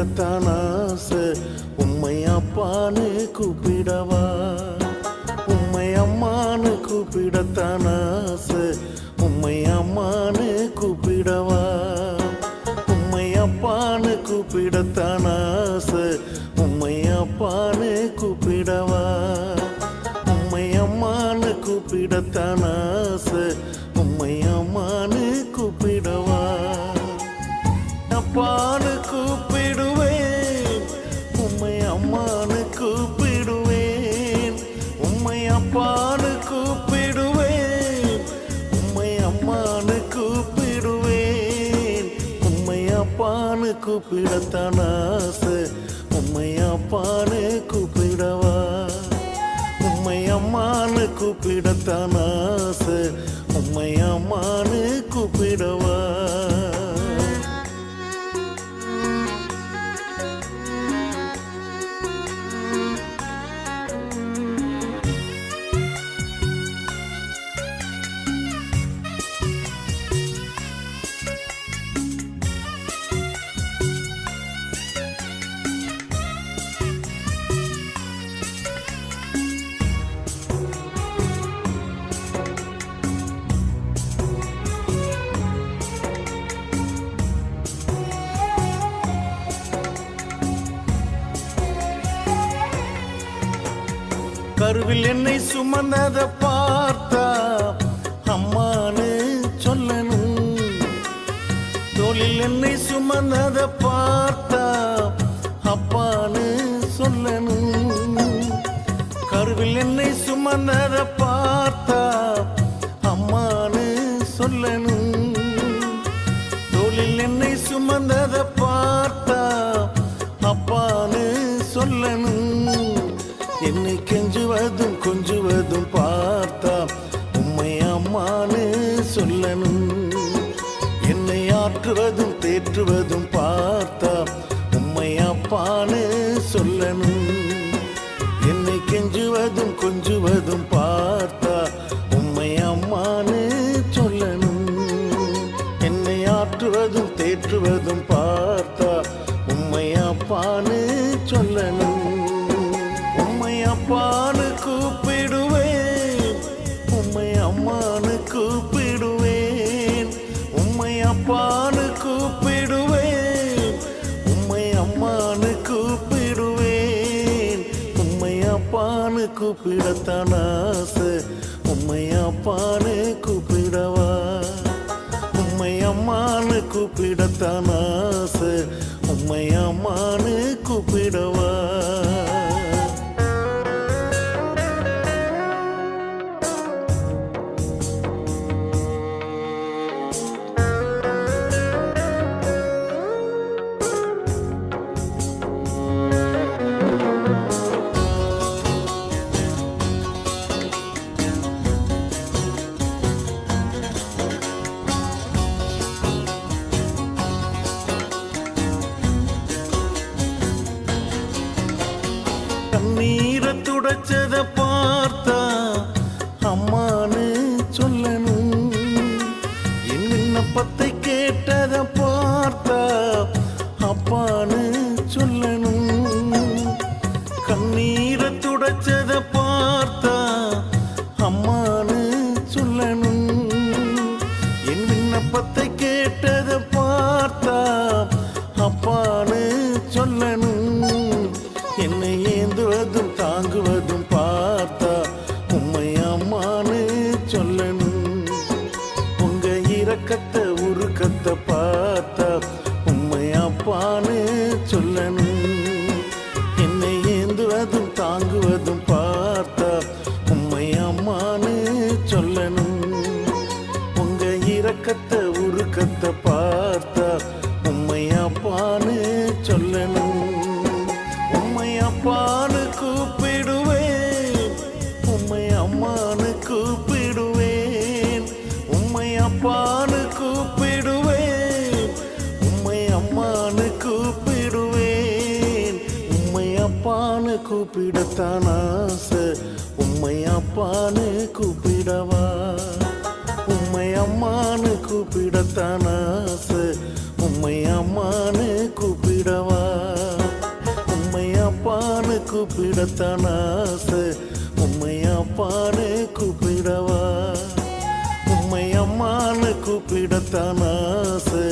கூப்பிடத்தான் ஆசை, உம்மை அப்பான்னு கூப்பிடவா? உம்மை அம்மான்னு கூப்பிடத்தான் ஆசை, உம்மை அம்மான்னு கூப்பிடவா? உம்மை அப்பான்னு கூப்பிடத்தான் ஆசை, உம்மை அப்பான்னு கூப்பிடவா? உம்மை அம்மான்னு கூப்பிடத்தான் ஆசை, உம்மை அம்மான்னு கூப்பிடவா? அப்பான்னு கூப்பிடுவேன், உம்மை அம்மான்னு கூப்பிடுவேன். உம்மை அப்பான்னு கூப்பிடுவேன், உம்மை அம்மான்னு கூப்பிடுவேன். உம்மை அப்பான்னு கூப்பிடத்தான் ஆசை, உம்மை அப்பான்னு கூப்பிடவா? உம்மை அம்மான்னு கூப்பிடத்தான் ஆசை, உம்மை அம்மான்னு கூப்பிடவா? கருவில் என்னை சுமந்தத பார்த்தா அம்மானு சொல்லணும். தோளில் என்னை சுமந்தத பார்த்தா அப்பான்னு சொல்லணும். கருவில் என்னை சுமந்தத பார்த்தா அம்மானு சொல்லணும். தோளில் என்னை சுமந்தத பார்த்தா அப்பான்னு சொல்லணும். என்னை கெஞ்சுவதும் கொஞ்சுவதும் பார்த்தா உம்மை அம்மான்னு சொல்லணும். என்னை ஆற்றுவதும் தேற்றுவதும் பார்த்தா உம்மை அப்பான்னு சொல்லணும். என்னை கெஞ்சுவதும் கொஞ்சுவதும் பார்த்தா உம்மை அம்மான்னு சொல்லணும். என்னை ஆற்றுவதும் தேற்றுவதும் பார்த்தா உம்மை அப்பான்னு சொல்லணும். அப்பான்னு கூப்பிடுவேன், உம்மை அம்மான்னு கூப்பிடுவேன். உம்மை அப்பான்னு கூப்பிடுவேன், உம்மை அம்மான்னு கூப்பிடுவேன். உம்மை அப்பான்னு கூப்பிடத்தான் ஆசை, உம்மை அப்பான்னு கூப்பிடவா? உம்மை அம்மான்னு கூப்பிடத்தான் ஆசை, உம்மை அம்மான்னு கூப்பிடவா? கண்ணீரை துடைச்சத பார்த்தா அம்மான்னு சொல்லணும். என் விண்ணப்பத்தை கேட்டத பார்த்தா அப்பான்னு சொல்லணும். கண்ணீரை துடைச்சத பார்த்தா அம்மான்னு சொல்லணும். என் விண்ணப்பத்தை கேட்டத பார்த்தா அப்பான்னு சொல்லணும். என்னை ஏந்துவதும் தாங்குவதும் பார்த்தா உம்மை அம்மான்னு சொல்லணும். உங்க இரக்கத்தை உருக்கத்தை பார்த்தா உம்மை அப்பான்னு சொல்லணும். என்னை ஏந்துவதும் தாங்குவதும் பார்த்தா உம்மை அம்மான்னு சொல்லணும். உங்க இரக்கத்தை உருக்கத்தை பார்த்தா உம்மை அப்பான்னு சொல்லணும். உம்மை அப்பான்னு கூப்பிடுவேன், உம்மை அம்மான்னு கூப்பிடுவேன். உம்மை அப்பான்னு கூப்பிடுவேன், உம்மை அம்மான்னு கூப்பிடுவேன். உம்மை அப்பான்னு கூப்பிடத்தான் ஆசை, உம்மை அப்பான்னு கூப்பிடவா? உம்மை அம்மான்னு கூப்பிடத்தான் ஆசை, உம்மை அம்மான்னு கூப்பிடவா? கூப்பிடத்தான் ஆசை உம்மை அப்பான்னு கூப்பிடவா உம்மை அம்மான்னு கூப்பிடத்தான் ஆசை